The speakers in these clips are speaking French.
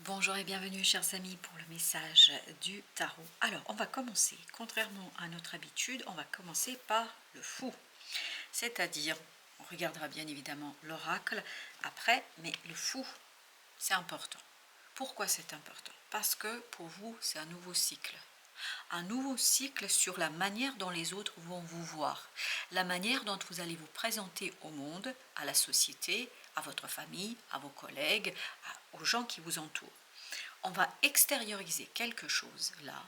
Bonjour et bienvenue chers amis pour le message du tarot. Alors on va commencer, contrairement à notre habitude, on va commencer par le fou. C'est-à-dire, on regardera bien évidemment l'oracle après, mais le fou, c'est important. Pourquoi c'est important? Parce que pour vous, c'est un nouveau cycle. Un nouveau cycle sur la manière dont les autres vont vous voir, la manière dont vous allez vous présenter au monde, à la société, à votre famille, à vos collègues, aux gens qui vous entourent. On va extérioriser quelque chose là,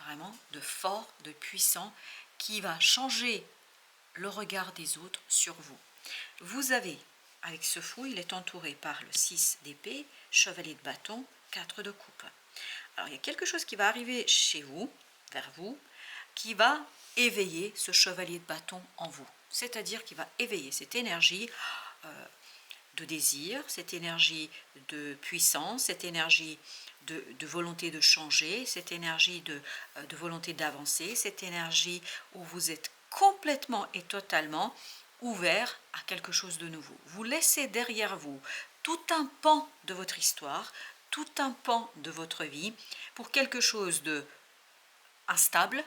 vraiment de fort, de puissant, qui va changer le regard des autres sur vous. Vous avez, avec ce fou, il est entouré par le 6 d'épée, chevalier de bâton, 4 de coupe. Alors il y a quelque chose qui va arriver chez vous, vers vous, qui va éveiller ce chevalier de bâton en vous. C'est-à-dire qu'il va éveiller cette énergie de désir, cette énergie de puissance, cette énergie de volonté de changer, cette énergie de volonté d'avancer, cette énergie où vous êtes complètement et totalement ouvert à quelque chose de nouveau. Vous laissez derrière vous tout un pan de votre histoire, tout un pan de votre vie pour quelque chose de instable.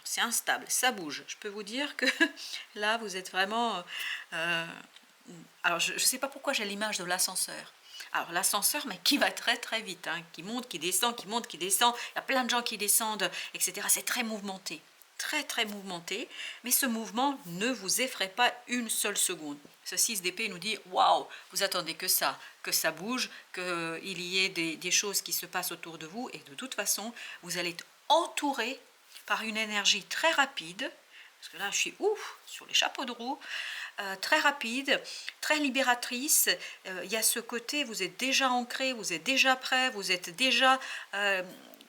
C'est instable, ça bouge. Je peux vous dire que là, vous êtes vraiment... alors, je ne sais pas pourquoi j'ai l'image de l'ascenseur. Alors, l'ascenseur, mais qui va très très vite, hein, qui monte, qui descend, qui monte, qui descend. Il y a plein de gens qui descendent, etc. C'est très mouvementé, très très mouvementé. Mais ce mouvement ne vous effraie pas une seule seconde. Ce 6 d'épée nous dit, waouh, vous attendez que ça bouge, qu'il y ait des choses qui se passent autour de vous. Et de toute façon, vous allez être entouré par une énergie très rapide. Parce que là, je suis sur les chapeaux de roue. Très rapide, très libératrice. Il y a ce côté, vous êtes déjà ancré, vous êtes déjà prêt, vous êtes déjà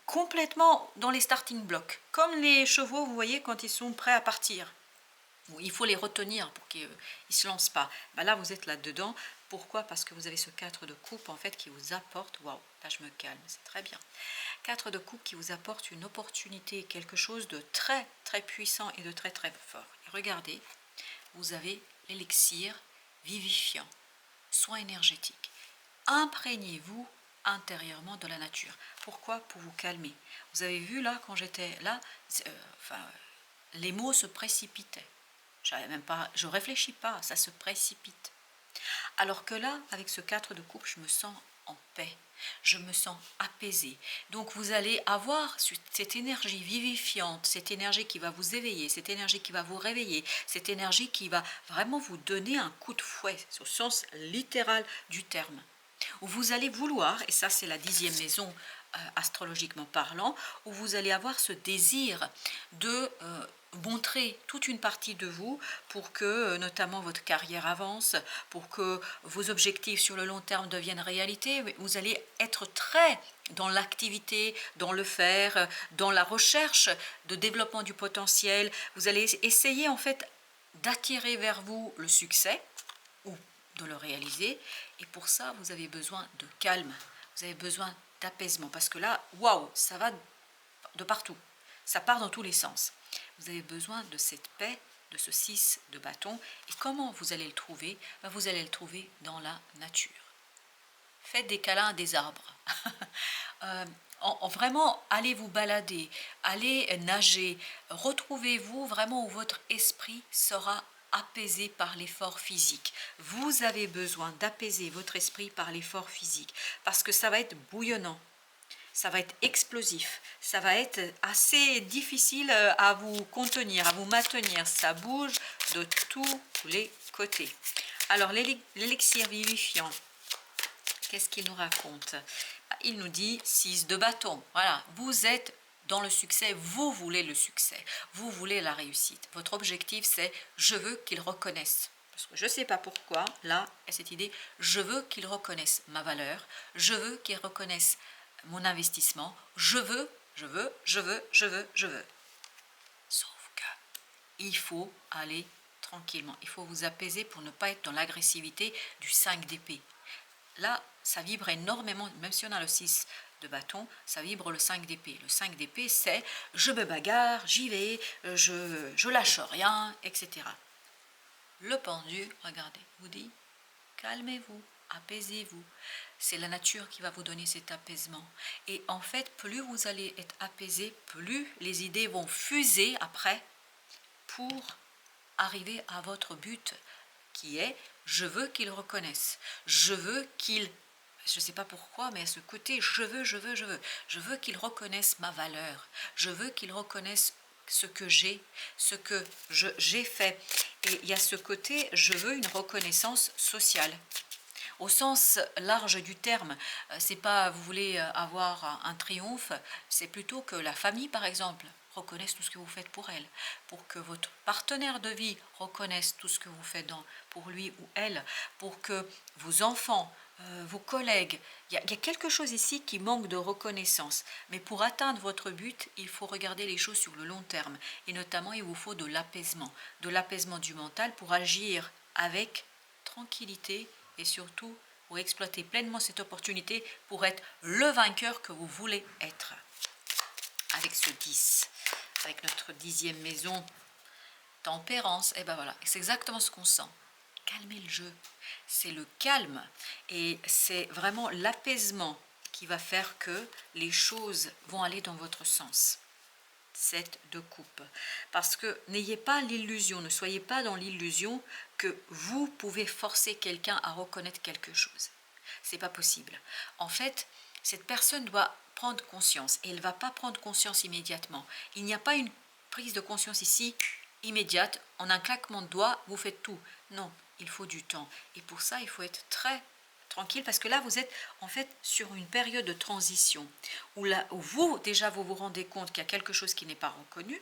complètement dans les starting blocks. Comme les chevaux, vous voyez, quand ils sont prêts à partir. Bon, il faut les retenir pour qu'ils ne se lancent pas. Ben là, vous êtes là-dedans. Pourquoi? Parce que vous avez ce 4 de coupe, en fait, qui vous apporte... Waouh, là, je me calme, c'est très bien. 4 de coupe qui vous apporte une opportunité, quelque chose de très, très puissant et de très, très fort. Et regardez, vous avez l'élixir vivifiant, soin énergétique. Imprégnez-vous intérieurement de la nature. Pourquoi? Pour vous calmer. Vous avez vu là, quand j'étais là, les mots se précipitaient. Je réfléchis pas, ça se précipite. Alors que là, avec ce 4 de coupe, je me sens en paix. Je me sens apaisée. Donc vous allez avoir cette énergie vivifiante, cette énergie qui va vous éveiller, cette énergie qui va vous réveiller, cette énergie qui va vraiment vous donner un coup de fouet, au sens littéral du terme. Où vous allez vouloir, et ça c'est la 10e maison astrologiquement parlant, où vous allez avoir ce désir de montrer toute une partie de vous pour que notamment votre carrière avance, pour que vos objectifs sur le long terme deviennent réalité. Vous allez être très dans l'activité, dans le faire, dans la recherche de développement du potentiel. Vous allez essayer en fait d'attirer vers vous le succès ou de le réaliser. Et pour ça, vous avez besoin de calme, vous avez besoin d'apaisement, parce que là, waouh, ça va de partout, ça part dans tous les sens. Vous avez besoin de cette paix, de ce 6 de bâton. Et comment vous allez le trouver? Vous allez le trouver dans la nature. Faites des câlins à des arbres. Vraiment, allez vous balader, allez nager. Retrouvez-vous vraiment où votre esprit sera apaisé par l'effort physique. Vous avez besoin d'apaiser votre esprit par l'effort physique, parce que ça va être bouillonnant. Ça va être explosif, ça va être assez difficile à vous contenir, à vous maintenir. Ça bouge de tous les côtés. Alors, l'élixir vivifiant, qu'est-ce qu'il nous raconte? Il nous dit 6 de bâton. Voilà, vous êtes dans le succès, vous voulez le succès, vous voulez la réussite. Votre objectif, c'est je veux qu'il reconnaisse. Parce que je ne sais pas pourquoi, là, cette idée, je veux qu'il reconnaisse ma valeur, je veux qu'il reconnaisse mon investissement, je veux. Sauf que il faut aller tranquillement, il faut vous apaiser pour ne pas être dans l'agressivité du 5 d'épée. Là, ça vibre énormément, même si on a le 6 de bâton, ça vibre le 5 d'épée. Le 5 d'épée, c'est je me bagarre, j'y vais, je lâche rien, etc. Le pendu, regardez, vous dit calmez-vous, apaisez-vous. c'est la nature qui va vous donner cet apaisement. Et en fait, plus vous allez être apaisé, plus les idées vont fuser après pour arriver à votre but qui est je veux qu'il reconnaisse, je veux qu'il, je ne sais pas pourquoi, mais à ce côté je veux qu'il reconnaisse ma valeur, je veux qu'il reconnaisse ce que j'ai, ce que j'ai fait. Et il y a ce côté je veux une reconnaissance sociale. Au sens large du terme, c'est pas vous voulez avoir un triomphe, c'est plutôt que la famille par exemple reconnaisse tout ce que vous faites pour elle, pour que votre partenaire de vie reconnaisse tout ce que vous faites pour lui ou elle, pour que vos enfants, vos collègues, il y a quelque chose ici qui manque de reconnaissance. Mais pour atteindre votre but, il faut regarder les choses sur le long terme. Et notamment, il vous faut de l'apaisement du mental pour agir avec tranquillité et surtout pour exploiter pleinement cette opportunité pour être le vainqueur que vous voulez être. Avec ce 10, avec notre 10e maison, tempérance, et ben voilà, c'est exactement ce qu'on sent. Calmer le jeu, c'est le calme et c'est vraiment l'apaisement qui va faire que les choses vont aller dans votre sens. 7 de coupe. Parce que n'ayez pas l'illusion, ne soyez pas dans l'illusion que vous pouvez forcer quelqu'un à reconnaître quelque chose. C'est pas possible. En fait, cette personne doit prendre conscience et elle ne va pas prendre conscience immédiatement. Il n'y a pas une prise de conscience ici immédiate, en un claquement de doigts, vous faites tout. Non, il faut du temps. Et pour ça, il faut être très tranquille parce que là, vous êtes en fait sur une période de transition où vous, déjà, vous vous rendez compte qu'il y a quelque chose qui n'est pas reconnu.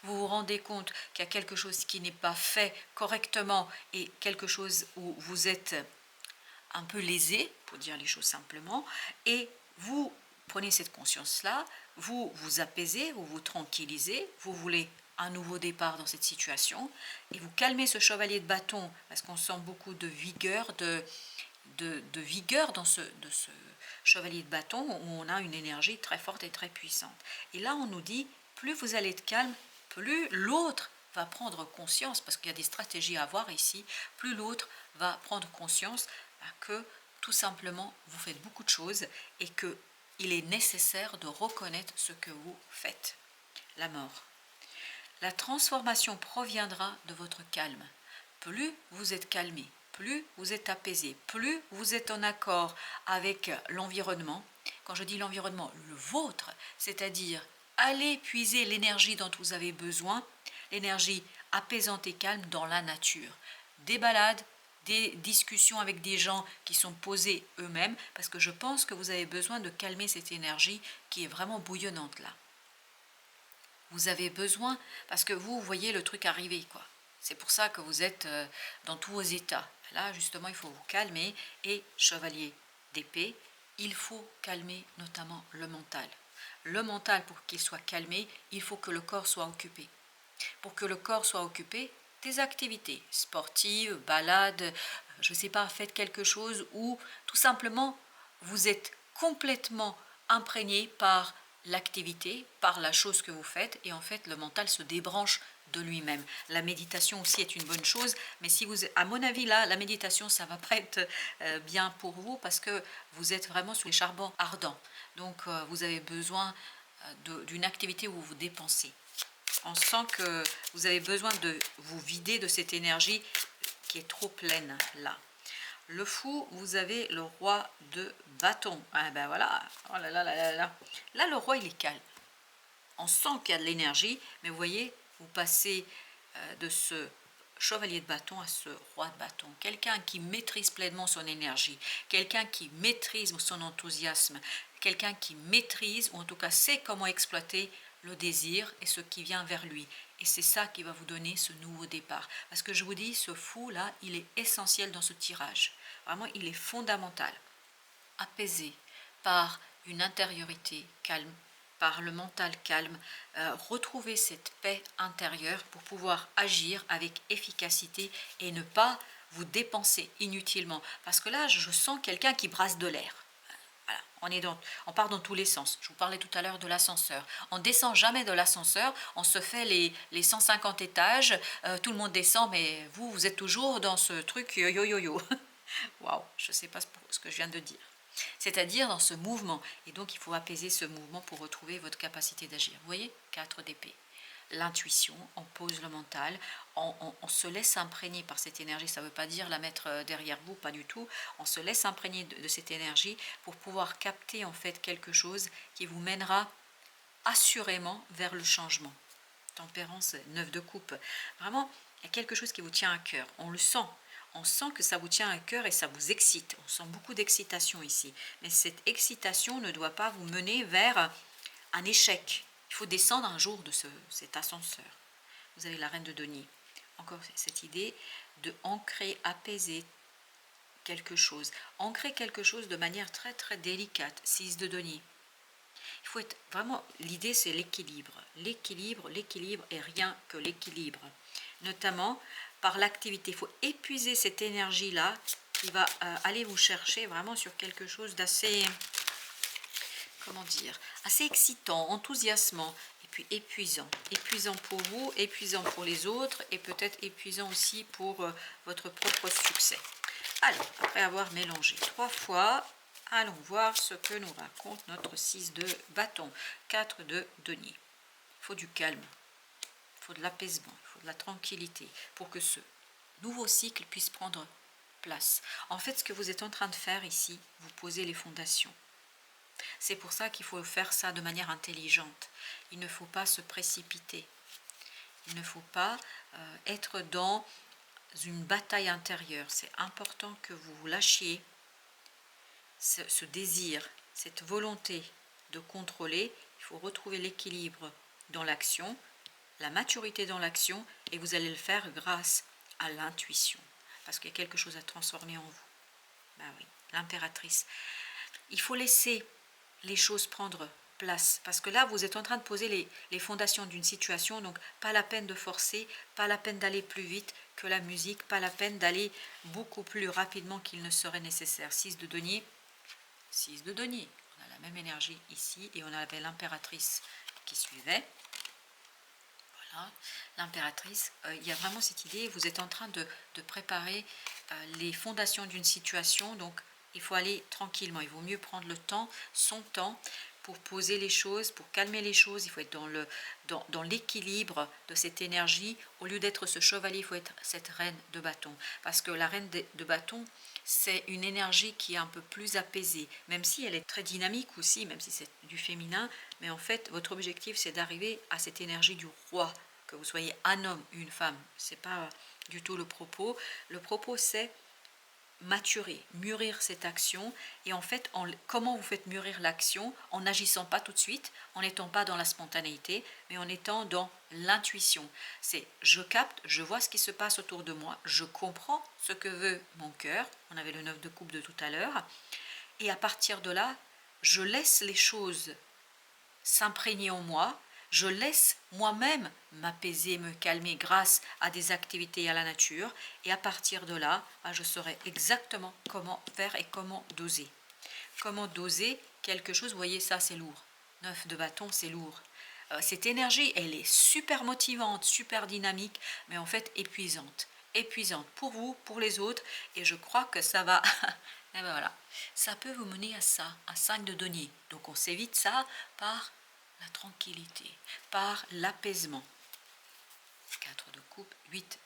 Vous vous rendez compte qu'il y a quelque chose qui n'est pas fait correctement et quelque chose où vous êtes un peu lésé, pour dire les choses simplement, et vous prenez cette conscience-là, vous vous apaisez, vous vous tranquillisez, vous voulez un nouveau départ dans cette situation, et vous calmez ce chevalier de bâton, parce qu'on sent beaucoup de vigueur, de vigueur dans ce chevalier de bâton, où on a une énergie très forte et très puissante. Et là, on nous dit, plus vous allez être calme, plus l'autre va prendre conscience, parce qu'il y a des stratégies à avoir ici, plus l'autre va prendre conscience que tout simplement vous faites beaucoup de choses et qu'il est nécessaire de reconnaître ce que vous faites. La mort. La transformation proviendra de votre calme. Plus vous êtes calmé, plus vous êtes apaisé, plus vous êtes en accord avec l'environnement. Quand je dis l'environnement, le vôtre, c'est-à-dire allez puiser l'énergie dont vous avez besoin, l'énergie apaisante et calme dans la nature. Des balades, des discussions avec des gens qui sont posés eux-mêmes, parce que je pense que vous avez besoin de calmer cette énergie qui est vraiment bouillonnante là. Vous avez besoin, parce que vous voyez le truc arriver, quoi. C'est pour ça que vous êtes dans tous vos états. Là, justement, il faut vous calmer. Et chevalier d'épée, il faut calmer notamment le mental. Le mental, pour qu'il soit calmé, il faut que le corps soit occupé. Pour que le corps soit occupé, des activités sportives, balades, je ne sais pas, faites quelque chose où tout simplement vous êtes complètement imprégné par l'activité, par la chose que vous faites, et en fait le mental se débranche de lui-même. La méditation aussi est une bonne chose, mais si vous, à mon avis là, la méditation ça va pas être bien pour vous parce que vous êtes vraiment sous les charbons ardents. Donc vous avez besoin d'une activité où vous vous dépensez. On sent que vous avez besoin de vous vider de cette énergie qui est trop pleine là. Le fou, vous avez le roi de bâton. Ah ben voilà, oh là là là là là. Là, le roi, il est calme. On sent qu'il y a de l'énergie, mais vous voyez, vous passez de ce chevalier de bâton à ce roi de bâton. Quelqu'un qui maîtrise pleinement son énergie, quelqu'un qui maîtrise son enthousiasme, quelqu'un qui maîtrise, ou en tout cas sait comment exploiter le désir et ce qui vient vers lui. Et c'est ça qui va vous donner ce nouveau départ. Parce que je vous dis, ce fou-là, il est essentiel dans ce tirage. Vraiment, il est fondamental. Apaisé par une intériorité calme, par le mental calme, retrouver cette paix intérieure pour pouvoir agir avec efficacité et ne pas vous dépenser inutilement. Parce que là, je sens quelqu'un qui brasse de l'air. Voilà, on part dans tous les sens. Je vous parlais tout à l'heure de l'ascenseur. On ne descend jamais de l'ascenseur, on se fait les 150 étages, tout le monde descend, mais vous êtes toujours dans ce truc yo yo yo yo. Waouh, je ne sais pas ce que je viens de dire. c'est-à-dire dans ce mouvement. Et donc, il faut apaiser ce mouvement pour retrouver votre capacité d'agir. Vous voyez, 4 d'épée. L'intuition, on pose le mental, on se laisse imprégner par cette énergie. Ça ne veut pas dire la mettre derrière vous, pas du tout. On se laisse imprégner de cette énergie pour pouvoir capter en fait quelque chose qui vous mènera assurément vers le changement. Tempérance, 9 de coupe. Vraiment, il y a quelque chose qui vous tient à cœur. On le sent. On sent que ça vous tient à cœur et ça vous excite. On sent beaucoup d'excitation ici. Mais cette excitation ne doit pas vous mener vers un échec. Il faut descendre un jour de cet ascenseur. Vous avez la reine de denier. Encore cette idée de ancrer, apaiser quelque chose. Ancrer quelque chose de manière très très délicate. 6 de denier. Il faut être vraiment, l'idée c'est l'équilibre. L'équilibre, l'équilibre et rien que l'équilibre. Notamment par l'activité. Il faut épuiser cette énergie-là qui va aller vous chercher vraiment sur quelque chose d'assez, comment dire, assez excitant, enthousiasmant et puis épuisant. Épuisant pour vous, épuisant pour les autres et peut-être épuisant aussi pour votre propre succès. Alors, après avoir mélangé 3 fois, allons voir ce que nous raconte notre 6 de bâton, 4 de denier. Il faut du calme, il faut de l'apaisement, il faut de la tranquillité pour que ce nouveau cycle puisse prendre place. En fait, ce que vous êtes en train de faire ici, vous posez les fondations. C'est pour ça qu'il faut faire ça de manière intelligente. Il ne faut pas se précipiter. Il ne faut pas être dans une bataille intérieure. C'est important que vous lâchiez ce désir, cette volonté de contrôler. Il faut retrouver l'équilibre dans l'action, la maturité dans l'action, et vous allez le faire grâce à l'intuition. Parce qu'il y a quelque chose à transformer en vous. Ben oui, l'impératrice. Il faut laisser les choses prendre place. Parce que là, vous êtes en train de poser les fondations d'une situation. Donc, pas la peine de forcer, pas la peine d'aller plus vite que la musique, pas la peine d'aller beaucoup plus rapidement qu'il ne serait nécessaire. 6 de denier. 6 de denier. On a la même énergie ici et on avait l'impératrice qui suivait. Voilà, l'impératrice. Il y a vraiment cette idée, vous êtes en train de préparer les fondations d'une situation, donc il faut aller tranquillement, il vaut mieux prendre le temps, son temps, pour poser les choses, pour calmer les choses. Il faut être dans l'équilibre de cette énergie. Au lieu d'être ce chevalier, il faut être cette reine de bâton. Parce que la reine de bâton, c'est une énergie qui est un peu plus apaisée, même si elle est très dynamique aussi, même si c'est du féminin. Mais en fait, votre objectif, c'est d'arriver à cette énergie du roi, que vous soyez un homme ou une femme. Ce n'est pas du tout le propos. Le propos, c'est maturer, mûrir cette action. Et en fait, comment vous faites mûrir l'action? En n'agissant pas tout de suite, en n'étant pas dans la spontanéité, mais en étant dans l'intuition. C'est je capte, je vois ce qui se passe autour de moi, je comprends ce que veut mon cœur. On avait le 9 de coupe de tout à l'heure. Et à partir de là, je laisse les choses s'imprégner en moi. Je laisse moi-même m'apaiser, me calmer grâce à des activités à la nature. Et à partir de là, je saurai exactement comment faire et comment doser. Comment doser quelque chose, vous voyez, ça c'est lourd. 9 de bâton, c'est lourd. Cette énergie, elle est super motivante, super dynamique, mais en fait épuisante. Épuisante pour vous, pour les autres. Et je crois que ça va... Et ben voilà, ça peut vous mener à ça, à 5 de denier. Donc on s'évite ça par la tranquillité, par l'apaisement. 4 de coupe, 8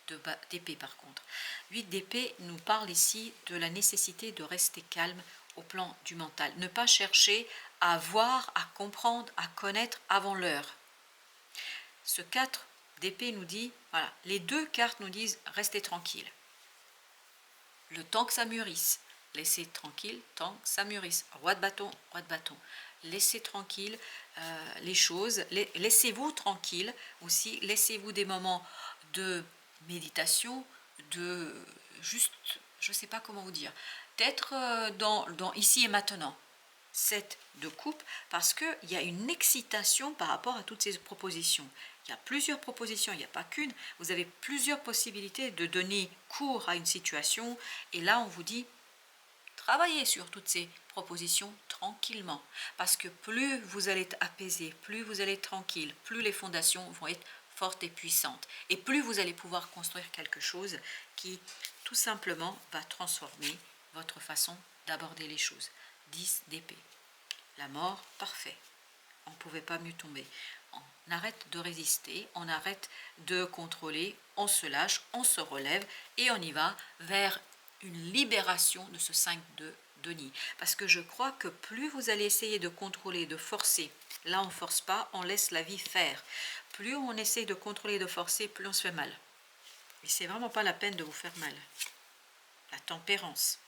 d'épée par contre. 8 d'épée nous parle ici de la nécessité de rester calme au plan du mental. Ne pas chercher à voir, à comprendre, à connaître avant l'heure. Ce 4 d'épée nous dit, voilà, les deux cartes nous disent restez tranquille. Le temps que ça mûrisse. Laissez tranquille tant que ça mûrisse. Roi de bâton, roi de bâton. Laissez tranquille les choses. Laissez-vous tranquille aussi. Laissez-vous des moments de méditation, de juste, je ne sais pas comment vous dire, d'être dans ici et maintenant. 7 de coupe, parce qu'il y a une excitation par rapport à toutes ces propositions. Il y a plusieurs propositions, il n'y a pas qu'une. Vous avez plusieurs possibilités de donner cours à une situation. Et là, on vous dit, travaillez sur toutes ces propositions tranquillement. Parce que plus vous allez être apaisé, plus vous allez être tranquille, plus les fondations vont être fortes et puissantes. Et plus vous allez pouvoir construire quelque chose qui, tout simplement, va transformer votre façon d'aborder les choses. 10 d'épée. La mort, parfait. On ne pouvait pas mieux tomber. On arrête de résister, on arrête de contrôler, on se lâche, on se relève et on y va vers une libération de ce 5 de denier. Parce que je crois que plus vous allez essayer de contrôler, de forcer, là on ne force pas, on laisse la vie faire. Plus on essaye de contrôler, de forcer, plus on se fait mal. Et c'est vraiment pas la peine de vous faire mal. La tempérance.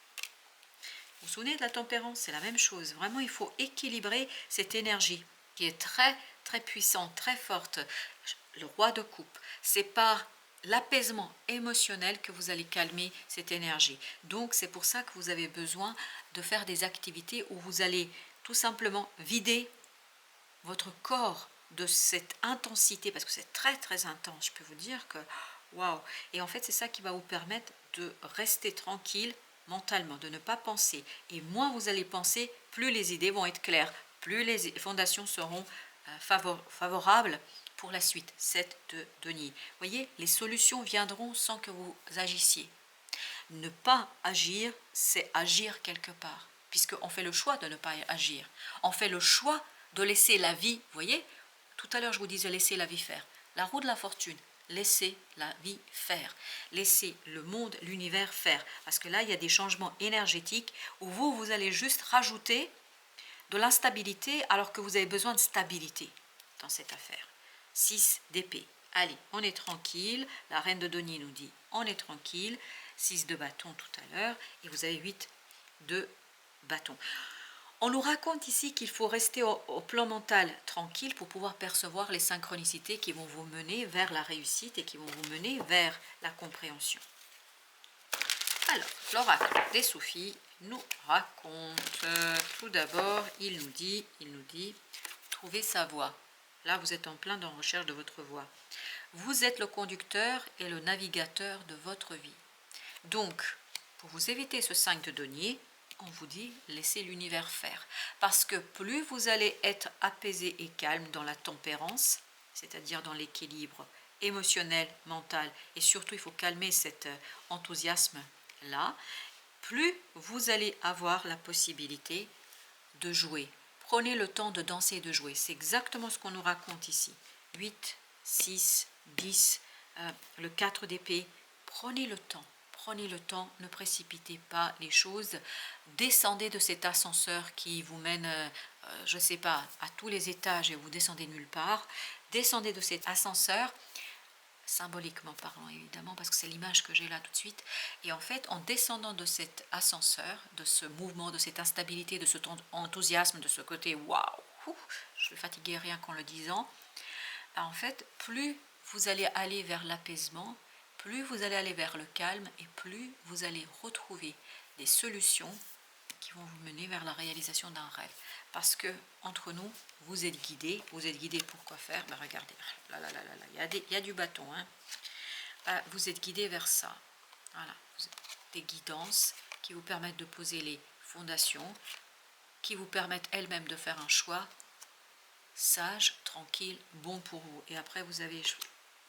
Vous vous souvenez de la tempérance? C'est la même chose. Vraiment, il faut équilibrer cette énergie qui est très, très puissante, très forte. Le roi de coupe, c'est par l'apaisement émotionnel que vous allez calmer cette énergie. Donc, c'est pour ça que vous avez besoin de faire des activités où vous allez tout simplement vider votre corps de cette intensité, parce que c'est très, très intense. Je peux vous dire que, waouh! Et en fait, c'est ça qui va vous permettre de rester tranquille mentalement, de ne pas penser. Et moins vous allez penser, plus les idées vont être claires, plus les fondations seront favorables pour la suite. 7 de denier. Vous voyez, les solutions viendront sans que vous agissiez. Ne pas agir, c'est agir quelque part, puisqu'on fait le choix de ne pas agir. On fait le choix de laisser la vie, vous voyez, tout à l'heure je vous disais laisser la vie faire. La roue de la fortune, laissez la vie faire. Laissez le monde, l'univers faire. Parce que là, il y a des changements énergétiques où vous allez juste rajouter de l'instabilité alors que vous avez besoin de stabilité dans cette affaire. 6 d'épée. Allez, on est tranquille. La reine de denier nous dit on est tranquille. 6 de bâton tout à l'heure. Et vous avez 8 de bâton. On nous raconte ici qu'il faut rester au plan mental tranquille pour pouvoir percevoir les synchronicités qui vont vous mener vers la réussite et qui vont vous mener vers la compréhension. Alors, l'oracle des Soufis nous raconte, tout d'abord, il nous dit, trouver sa voie. Là, vous êtes en plein dans la recherche de votre voie. Vous êtes le conducteur et le navigateur de votre vie. Donc, pour vous éviter ce 5 de denier, on vous dit laissez l'univers faire. Parce que plus vous allez être apaisé et calme dans la tempérance, c'est-à-dire dans l'équilibre émotionnel, mental, et surtout il faut calmer cet enthousiasme-là, plus vous allez avoir la possibilité de jouer. Prenez le temps de danser et de jouer. C'est exactement ce qu'on nous raconte ici. 8, 6, 10, le 4 d'épée. Prenez le temps. Prenez le temps, ne précipitez pas les choses. Descendez de cet ascenseur qui vous mène, je ne sais pas, à tous les étages et vous descendez nulle part. Descendez de cet ascenseur, symboliquement parlant évidemment, parce que c'est l'image que j'ai là tout de suite. Et en fait, en descendant de cet ascenseur, de ce mouvement, de cette instabilité, de cet enthousiasme, de ce côté waouh, je suis fatiguée rien qu'en le disant, en fait, plus vous allez aller vers l'apaisement, plus vous allez aller vers le calme et plus vous allez retrouver des solutions qui vont vous mener vers la réalisation d'un rêve. Parce que entre nous, vous êtes guidés pour quoi faire? Ben regardez, là, il y a du bâton. Hein. Vous êtes guidés vers ça. Voilà, des guidances qui vous permettent de poser les fondations, qui vous permettent elles-mêmes de faire un choix sage, tranquille, bon pour vous. Et après, vous avez, je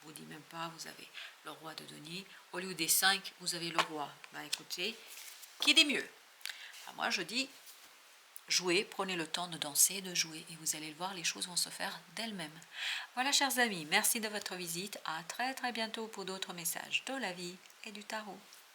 vous dis même pas, vous avez le roi de denier. Au lieu des 5, vous avez le roi. Bah écoutez, qui dit mieux? Moi, je dis, jouez, prenez le temps de danser, de jouer, et vous allez le voir, les choses vont se faire d'elles-mêmes. Voilà, chers amis, merci de votre visite. À très très bientôt pour d'autres messages de la vie et du tarot.